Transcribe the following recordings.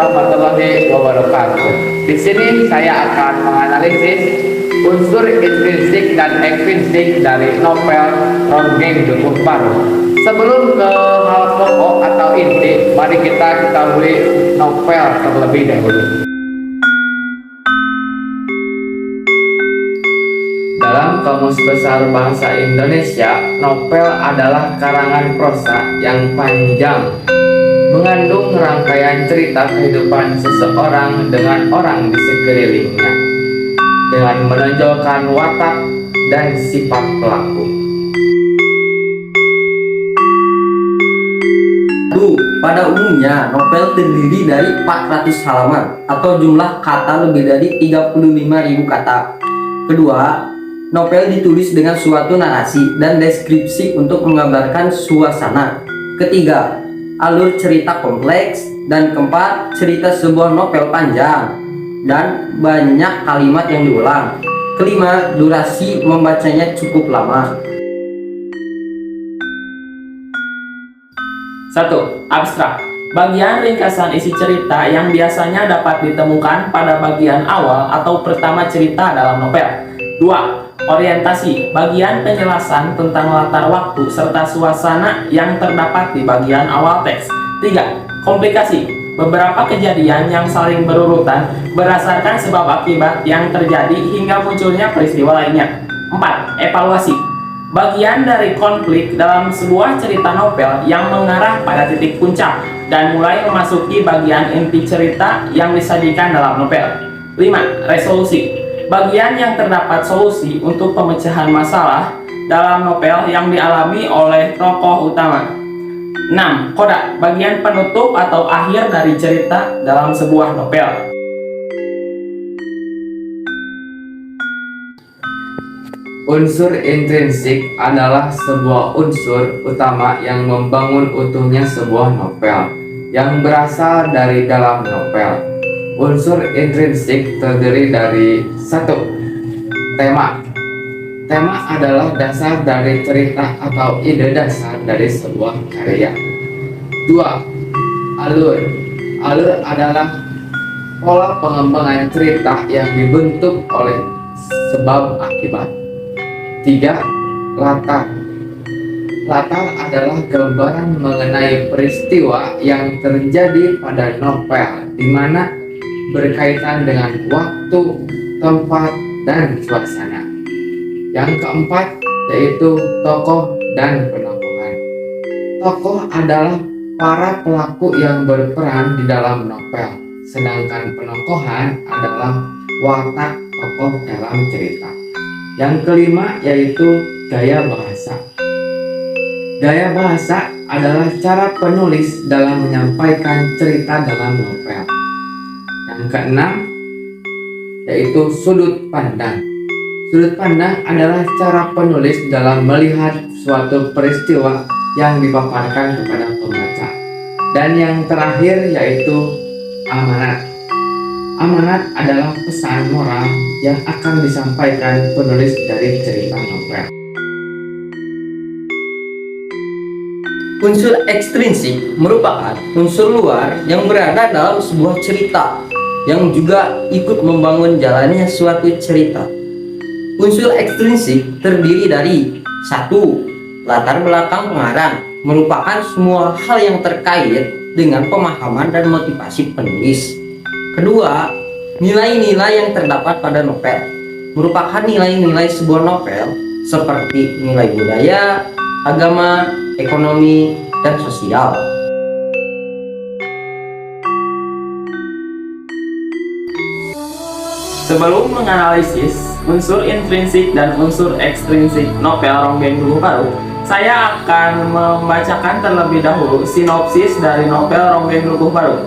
warahmatullahi wabarakatuh. Di sini saya akan menganalisis unsur intrinsik dan ekstrinsik dari novel Ronggeng Dukuh Parut. Sebelum ke hal pokok atau inti, mari kita ketahui novel terlebih dahulu. Dalam Kamus Besar Bahasa Indonesia, novel adalah karangan prosa yang panjang, mengandung rangkaian cerita kehidupan seseorang dengan orang di sekelilingnya, dengan menonjolkan watak dan sifat pelaku. Pada umumnya, novel terdiri dari 400 halaman atau jumlah kata lebih dari 35.000 kata. Kedua, novel ditulis dengan suatu narasi dan deskripsi untuk menggambarkan suasana. Ketiga, alur cerita kompleks. Dan keempat, cerita sebuah novel panjang dan banyak kalimat yang diulang. Kelima, durasi membacanya cukup lama. 1. Abstrak. Bagian ringkasan isi cerita yang biasanya dapat ditemukan pada bagian awal atau pertama cerita dalam novel. 2. Orientasi. Bagian penjelasan tentang latar waktu serta suasana yang terdapat di bagian awal teks. 3. Komplikasi. Beberapa kejadian yang saling berurutan berdasarkan sebab akibat yang terjadi hingga munculnya peristiwa lainnya. 4. Evaluasi. Bagian dari konflik dalam sebuah cerita novel yang mengarah pada titik puncak dan mulai memasuki bagian inti cerita yang disajikan dalam novel. 5. Resolusi. Bagian yang terdapat solusi untuk pemecahan masalah dalam novel yang dialami oleh tokoh utama. 6. Koda. Bagian penutup atau akhir dari cerita dalam sebuah novel. Unsur intrinsik adalah sebuah unsur utama yang membangun utuhnya sebuah novel yang berasal dari dalam novel. Unsur intrinsik terdiri dari 1. Tema. Tema adalah dasar dari cerita atau ide dasar dari sebuah karya. 2. Alur. Alur adalah pola pengembangan cerita yang dibentuk oleh sebab akibat. 3. Latar. Latar adalah gambaran mengenai peristiwa yang terjadi pada novel, di mana berkaitan dengan waktu, tempat, dan suasana. Yang keempat yaitu tokoh dan penokohan. Tokoh adalah para pelaku yang berperan di dalam novel, sedangkan penokohan adalah watak tokoh dalam cerita. Yang kelima yaitu gaya bahasa. Gaya bahasa adalah cara penulis dalam menyampaikan cerita dalam novel. Yang keenam yaitu sudut pandang. Sudut pandang adalah cara penulis dalam melihat suatu peristiwa yang dipaparkan kepada pembaca. Dan yang terakhir yaitu amanat. Amanat adalah pesan moral yang akan disampaikan penulis dari cerita novel. Unsur ekstrinsik merupakan unsur luar yang berada dalam sebuah cerita yang juga ikut membangun jalannya suatu cerita. Unsur ekstrinsik terdiri dari 1. Latar belakang pengarang, merupakan semua hal yang terkait dengan pemahaman dan motivasi penulis. Kedua, nilai-nilai yang terdapat pada novel, merupakan nilai-nilai sebuah novel seperti nilai budaya, agama, ekonomi, dan sosial. Sebelum menganalisis unsur intrinsik dan unsur ekstrinsik novel Ronggeng Dukuh Parut, saya akan membacakan terlebih dahulu sinopsis dari novel Ronggeng Dukuh Parut.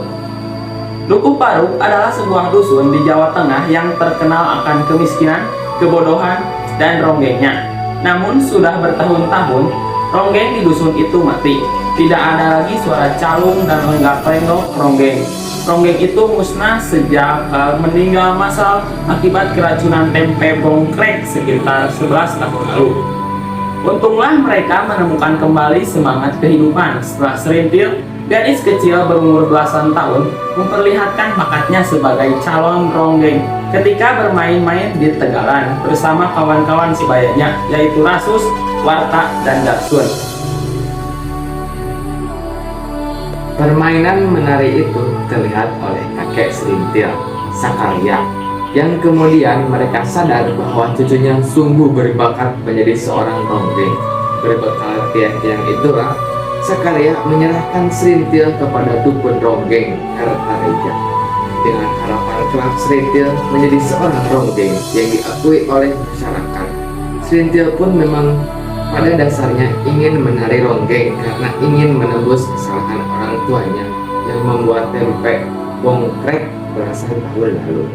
Dukuh Parut adalah sebuah dusun di Jawa Tengah yang terkenal akan kemiskinan, kebodohan, dan ronggengnya. Namun sudah bertahun-tahun, ronggeng di dusun itu mati. Tidak ada lagi suara calung dan lenggak-lenggok ronggeng. Ronggeng itu musnah sejak meninggal massal akibat keracunan tempe bongkrek sekitar 11 tahun lalu. Untunglah mereka menemukan kembali semangat kehidupan setelah serintil Gadis kecil berumur belasan tahun memperlihatkan bakatnya sebagai calon ronggeng ketika bermain-main di Tegalan bersama kawan-kawan sebayanya, yaitu Rasus, Warta, dan Darsun. Permainan menari itu terlihat oleh kakek Serintil, Sakaria, yang kemudian mereka sadar bahwa cucunya sungguh berbakat menjadi seorang ronggeng. Berbekal keyakinan itulah Sakaria menyerahkan Serintil kepada dukun ronggeng Kartareja dengan harapan kelak Serintil menjadi seorang ronggeng yang diakui oleh masyarakat. Serintil pun memang pada dasarnya ingin menari ronggeng karena ingin menebus kesalahan orang tuanya yang membuat tempe bongkrek belasan tahun lalu.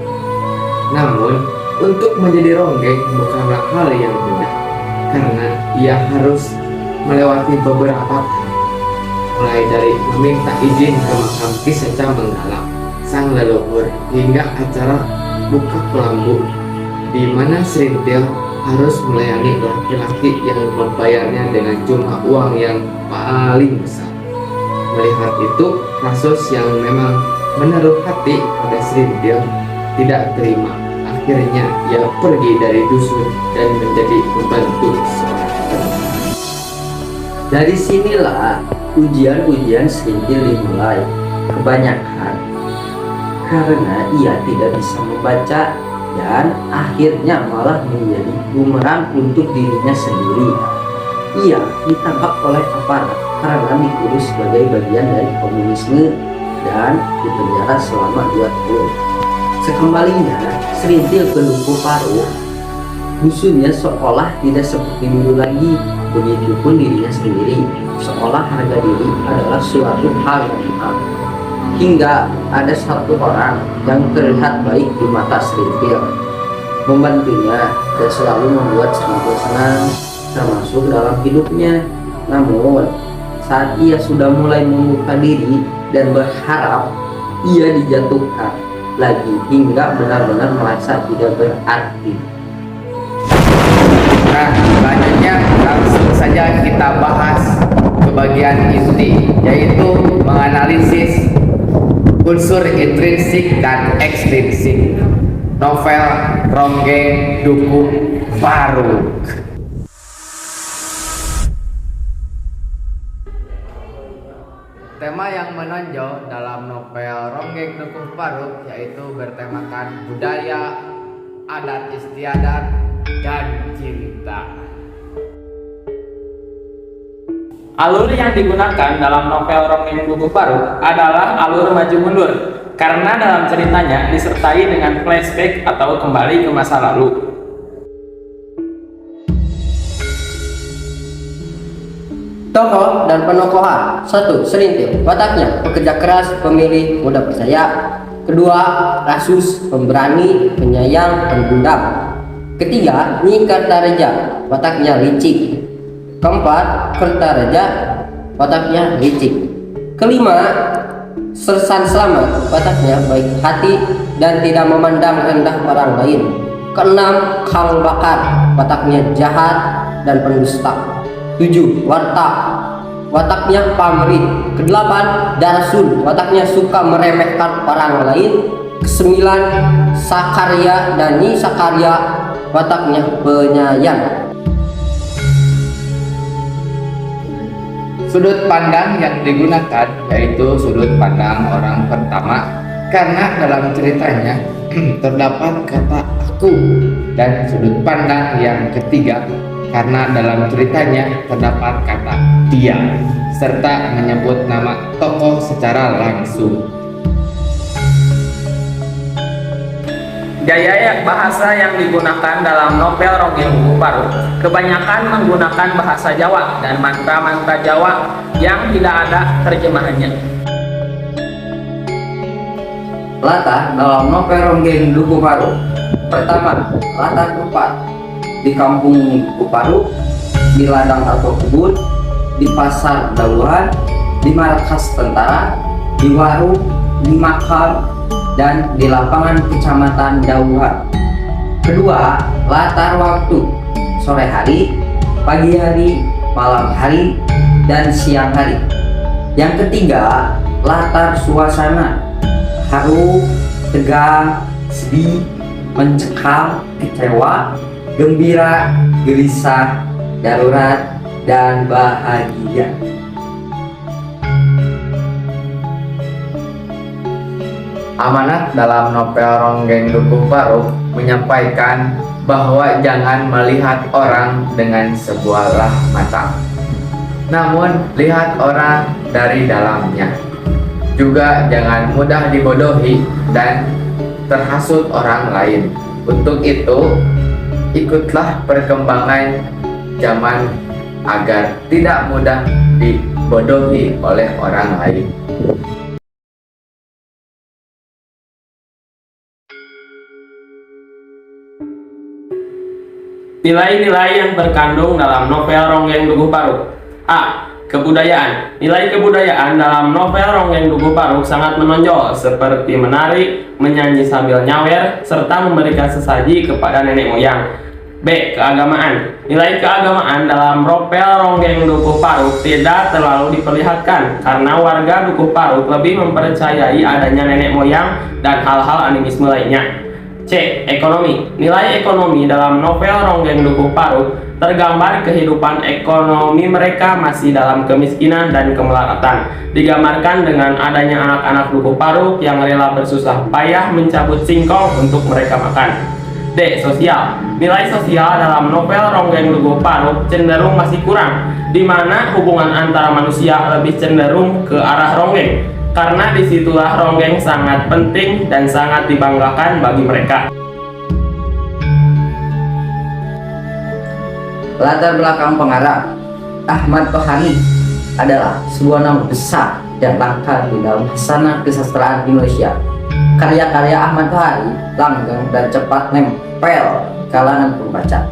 Namun, untuk menjadi ronggeng bukanlah hal yang mudah karena ia harus melewati beberapa tahap, mulai dari meminta izin ke makam Ki Seca Menggala, sang leluhur, hingga acara buka kelambu di mana Serintil harus melayani laki-laki yang membayarnya dengan jumlah uang yang paling besar. Melihat itu, Rasus yang memang menaruh hati pada Serintil tidak terima. Akhirnya ia pergi dari dusun dan menjadi pembantu seorang petani. Dari sinilah ujian-ujian Serintil dimulai. Kebanyakan karena ia tidak bisa membaca dan akhirnya malah menjadi bumerang untuk dirinya sendiri. Ia ditangkap oleh aparat karena dituduh sebagai bagian dari komunisme dan dipenjara selama 2 tahun. Sekembalinya Serintil ke Duku Paru, dusunnya seolah tidak seperti dulu lagi. Begitupun dirinya sendiri, seolah harga diri adalah suatu hal yang mahal. Hingga ada satu orang yang terlihat baik di mata Serintil, membantunya dan selalu membuat Serintil senang, termasuk dalam hidupnya. Namun, saat ia sudah mulai membuka diri dan berharap, ia dijatuhkan lagi hingga benar-benar merasa tidak berarti. Nah, selanjutnya langsung saja kita bahas ke bagian inti, yaitu menganalisis unsur intrinsik dan ekstrinsik novel Ronggeng Duku Paru. Tema yang menonjol dalam novel Ronggeng Duku Paru yaitu bertemakan budaya, adat istiadat, dan cinta. Alur yang digunakan dalam novel Ronggeng Duku Paru adalah alur maju mundur karena dalam ceritanya disertai dengan flashback atau kembali ke masa lalu. Tokoh dan penokohan. 1. Serintil, wataknya pekerja keras, pemilih, mudah percaya. 2. Rasus, pemberani, penyayang, pendendam. 3. Nyi Kartareja, wataknya licik. 4. Kertareja, wataknya licik. 5. Sersan Slamet, wataknya baik hati dan tidak memandang rendah orang lain. 6. Kang Bakar, wataknya jahat dan pendusta. 7. Warta, wataknya pamrih. 8. Darsun, wataknya suka meremehkan orang lain. 9. Sakaria dan Nyi Sakaria, wataknya penyayang. Sudut pandang yang digunakan yaitu sudut pandang orang pertama karena dalam ceritanya terdapat kata aku, dan sudut pandang yang ketiga karena dalam ceritanya terdapat kata dia serta menyebut nama tokoh secara langsung. Gaya bahasa yang digunakan dalam novel Ronggeng Duku Paru kebanyakan menggunakan bahasa Jawa dan mantra-mantra Jawa yang tidak ada terjemahannya. Latar dalam novel Ronggeng Duku Paru. Pertama, latar tempat di kampung Duku Paru, di ladang atau kebun, di pasar dauhan, di markas tentara, di warung, di makam, dan di lapangan kecamatan Dauhan. Kedua, latar waktu: sore hari, pagi hari, malam hari, dan siang hari. Yang ketiga, latar suasana haru, tegang, sedih, mencekam, kecewa, gembira, gelisah, darurat, dan bahagia. Amanat dalam novel Ronggeng Dukuh Paruk menyampaikan bahwa jangan melihat orang dengan sebelah mata, namun lihat orang dari dalamnya. Juga jangan mudah dibodohi dan terhasut orang lain. Untuk itu, ikutlah perkembangan zaman agar tidak mudah dibodohi oleh orang lain. Nilai-nilai yang terkandung dalam novel Ronggeng Dukuh Paruk. A. Kebudayaan. Nilai kebudayaan dalam novel Ronggeng Dukuh Paruk sangat menonjol, seperti menari, menyanyi sambil nyawer, serta memberikan sesaji kepada nenek moyang. B. Keagamaan. Nilai keagamaan dalam novel Ronggeng Dukuh Paruk tidak terlalu diperlihatkan, karena warga Dukuh Paruk lebih mempercayai adanya nenek moyang dan hal-hal animisme lainnya. C. Ekonomi. Nilai ekonomi dalam novel Ronggeng Dukuh Paruk tergambar kehidupan ekonomi mereka masih dalam kemiskinan dan kemelaratan, digambarkan dengan adanya anak-anak Dukuh Paruk yang rela bersusah payah mencabut singkong untuk mereka makan. D. Sosial. Nilai sosial dalam novel Ronggeng Dukuh Paruk cenderung masih kurang, di mana hubungan antara manusia lebih cenderung ke arah ronggeng, karena disitulah ronggeng sangat penting dan sangat dibanggakan bagi mereka. Latar belakang pengarang. Ahmad Tohari adalah sebuah nama besar dan langka di dalam khazanah kesastraan Indonesia. Karya-karya Ahmad Tohari langgeng dan cepat nempel kalangan pembaca.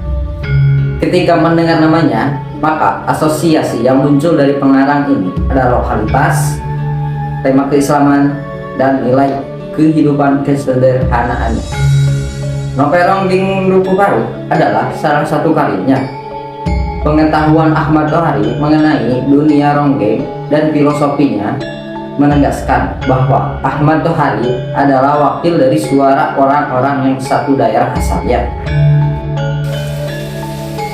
Ketika mendengar namanya, maka asosiasi yang muncul dari pengarang ini adalah lokalitas, tema keislaman, dan nilai kehidupan kesederhanaannya. Novel Ronggeng Dukuh Paruk adalah salah satu karyanya. Pengetahuan Ahmad Tohari mengenai dunia ronggeng dan filosofinya menegaskan bahwa Ahmad Tohari adalah wakil dari suara orang-orang yang satu daerah asalnya.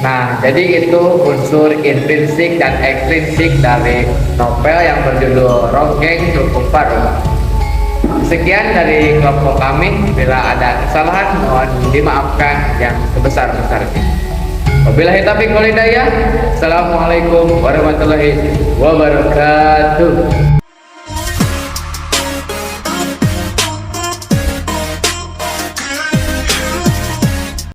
Nah, jadi itu unsur intrinsik dan ekstrinsik dari novel yang berjudul Ronggeng Dukuh Paruk. Sekian dari kelompok kami. Bila ada kesalahan, mohon dimaafkan yang sebesar-besarnya. Wabillahi taufiq wal hidayah. Assalamualaikum warahmatullahi wabarakatuh.